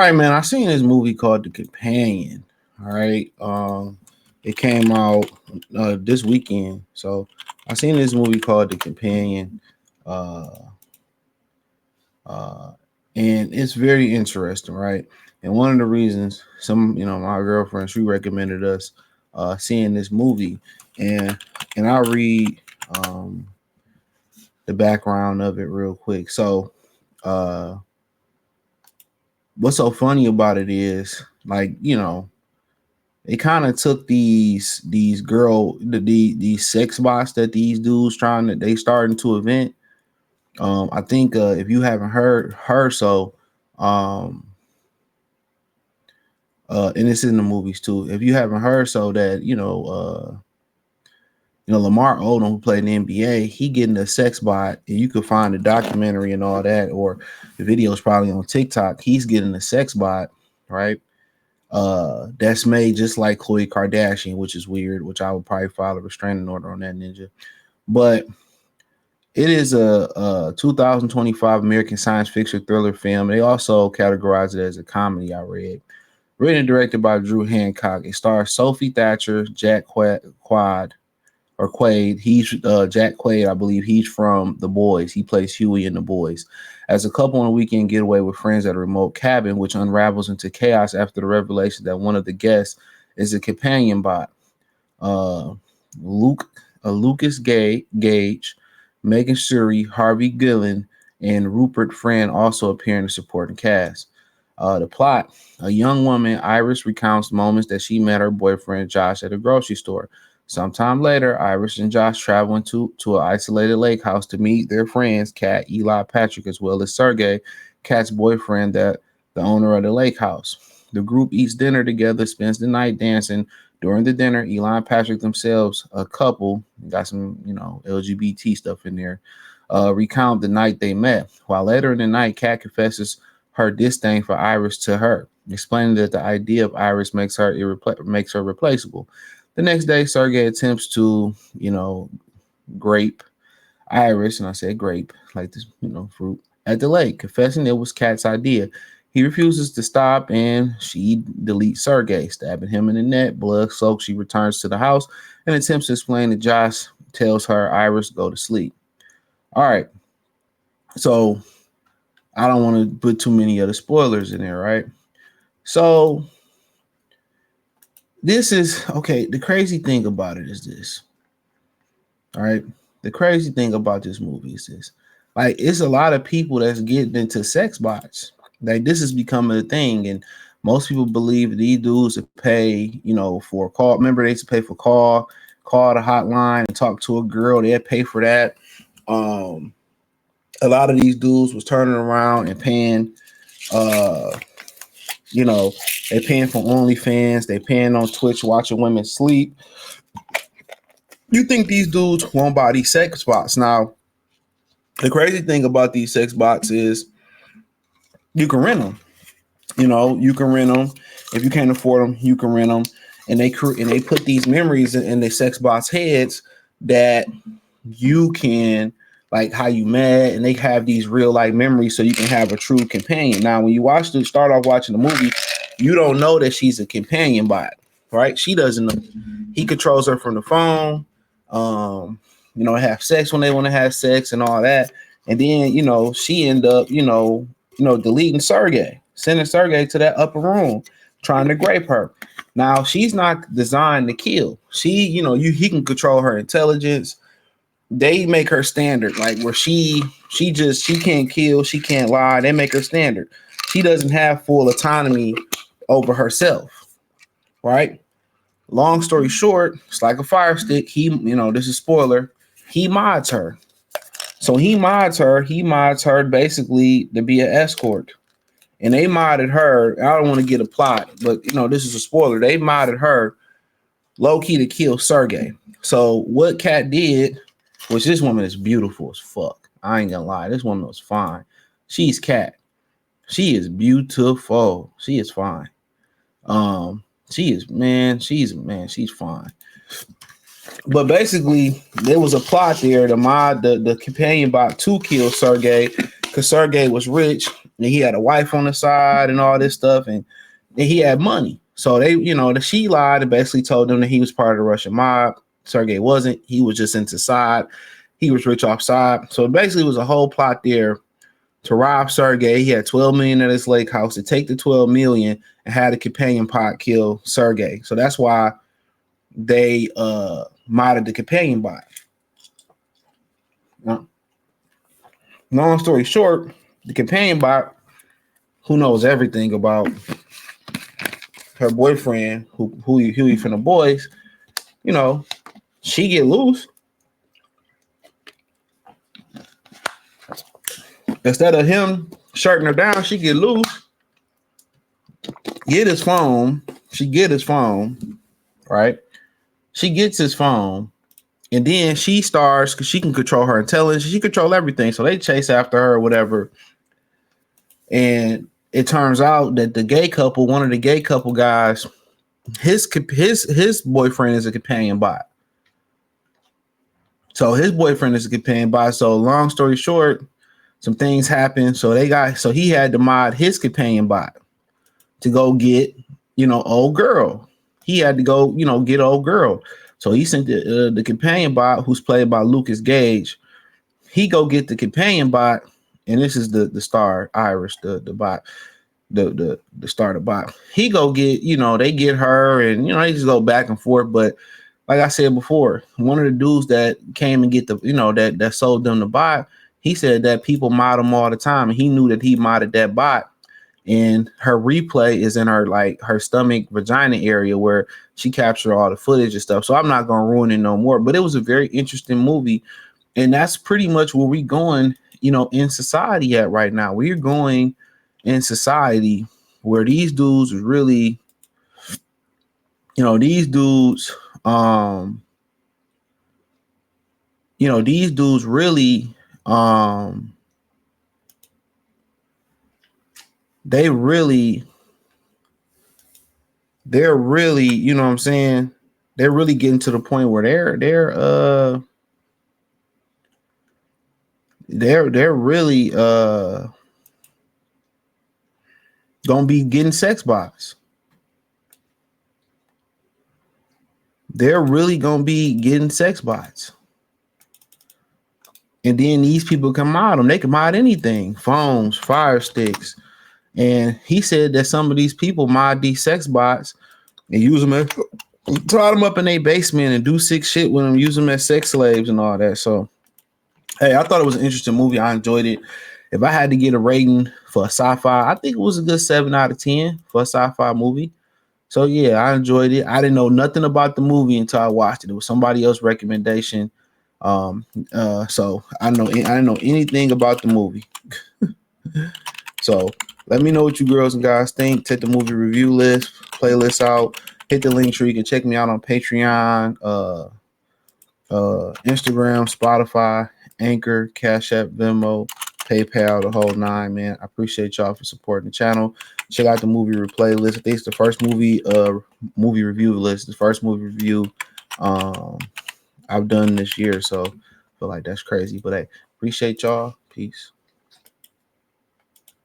right, man. I seen this movie called The Companion. All right. It came out this weekend. So I seen this movie called The Companion. Uh uh and it's very interesting, right? And one of the reasons my girlfriend, she recommended us seeing this movie. And I'll read um the background of it real quick. So uh what's so funny about it is, like, they kind of took these sex bots that these dudes they starting to invent. I think if you haven't heard so, um and it's in the movies too. If you haven't heard so, that Lamar Odom, who played in the NBA, he getting a sex bot, and you could find the documentary and all that, or the video's probably on TikTok. He's getting a sex bot, right? That's made just like Khloe Kardashian, which is weird, which I would probably file a restraining order on that ninja. But it is a 2025 American science fiction thriller film. They also categorize it as a comedy, I read. Written and directed by Drew Hancock. It stars Sophie Thatcher, Jack Quaid. He's Jack Quaid, I believe. He's from The Boys. He plays Huey in The Boys. As a couple on a weekend getaway with friends at a remote cabin, which unravels into chaos after the revelation that one of the guests is a companion bot. Lucas Gage, Megan Suri, Harvey Gillen, and Rupert Friend also appear in the supporting cast. The plot: a young woman, Iris, recounts moments that she met her boyfriend Josh at a grocery store. Sometime later, Iris and Josh travel to an isolated lake house to meet their friends, Kat, Eli, Patrick, as well as Sergey, Kat's boyfriend, the owner of the lake house. The group eats dinner together, spends the night dancing. During the dinner, Eli and Patrick themselves, a couple, got some, LGBT stuff in there, recount the night they met. While later in the night, Kat confesses her disdain for Iris to her, explaining that the idea of Iris makes her replaceable. The next day, Sergey attempts to, grape Iris, and I said grape, like this, fruit, at the lake, confessing it was Kat's idea. He refuses to stop, and she deletes Sergey, stabbing him in the neck. Blood soaked, she returns to the house and attempts to explain that Josh tells her Iris go to sleep. All right. So I don't want to put too many other spoilers in there, right? So this is okay. The crazy thing about it is this. All right. The crazy thing about this movie is this. Like, it's a lot of people that's getting into sex bots. Like, this is becoming a thing. And most people believe these dudes to pay, for a call. Remember, they used to pay for call the hotline and talk to a girl. They'd pay for that. A lot of these dudes was turning around and paying, they paying for OnlyFans. They paying on Twitch, watching women sleep. You think these dudes won't buy these sex bots? Now, the crazy thing about these sex bots is you can rent them. You can rent them. If you can't afford them, you can rent them. And they put these memories in the sex bots' heads that you can, like how you met, and they have these real life memories so you can have a true companion. Now, when you start off watching the movie, you don't know that she's a companion bot, right? She doesn't know. He controls her from the phone. Have sex when they want to have sex and all that. And then, she end up, deleting Sergey, sending Sergey to that upper room, trying to grape her. Now, she's not designed to kill. He can control her intelligence. They make her standard, like where she can't kill, she can't lie. They make her standard. She doesn't have full autonomy over herself, right? Long story short, it's like a fire stick. This is spoiler. He mods her. So he mods her basically to be an escort. And they modded her. I don't want to get a plot, but this is a spoiler. They modded her low-key to kill Sergey. So what Kat did, which this woman is beautiful as fuck. I ain't gonna lie. This woman was fine. She's Kat. She is beautiful. She is fine. She's fine. But basically, there was a plot there to mod the companion bot to kill Sergey, because Sergey was rich and he had a wife on the side and all this stuff, and he had money. So they, she lied and basically told them that he was part of the Russian mob. Sergey wasn't. He was just into side. He was rich offside. So basically, it was a whole plot there to rob Sergey. He had 12 million at his lake house, to take the 12 million and had a companion bot kill Sergey. So that's why they modded the companion bot. Now, long story short, the companion bot, who knows everything about her boyfriend, Huey from the boys, she get loose. Instead of him shutting her down, she get loose. Get his phone. She get his phone, right? She gets his phone, and then she starts, because she can control her intelligence. She control everything. So they chase after her or whatever. And it turns out that the gay couple, one of the gay couple guys, his boyfriend is a companion bot. So his boyfriend is a companion bot. So long story short, some things happened. So he had to mod his companion bot to go get, old girl. He had to go, get old girl. So he sent the companion bot, who's played by Lucas Gage. He go get the companion bot, and this is the star Iris, the bot, the starter bot. He go get, they get her, and they just go back and forth. But like I said before, one of the dudes that came and get the, that sold them the bot, he said that people mod him all the time, and he knew that he modded that bot. And her replay is in her stomach, vagina area, where she captured all the footage and stuff. So I'm not gonna ruin it no more. But it was a very interesting movie, and that's pretty much where we going, in society at right now. We're going in society where these dudes really, these dudes really, they're really, you know what I'm saying? They're really getting to the point where they're really gonna be getting sex bots. They're really gonna be getting sex bots. And then these people can mod them. They can mod anything, phones, fire sticks. And he said that some of these people mod these sex bots and use them as, tie them up in their basement and do sick shit with them, use them as sex slaves and all that. So, hey, I thought it was an interesting movie. I enjoyed it. If I had to get a rating for a sci-fi, I think it was a good 7 out of 10 for a sci-fi movie. So, yeah, I enjoyed it. I didn't know nothing about the movie until I watched it. It was somebody else's recommendation. So I didn't know anything about the movie. So let me know what you girls and guys think. Take the movie review list, playlist out. Hit the link tree. You can check me out on Patreon, Instagram, Spotify, Anchor, Cash App, Venmo, PayPal, the whole nine, man. I appreciate y'all for supporting the channel. Check out the movie replay list. I think it's the first movie review list, the first movie review I've done this year. So I feel like that's crazy. But hey, appreciate y'all. Peace.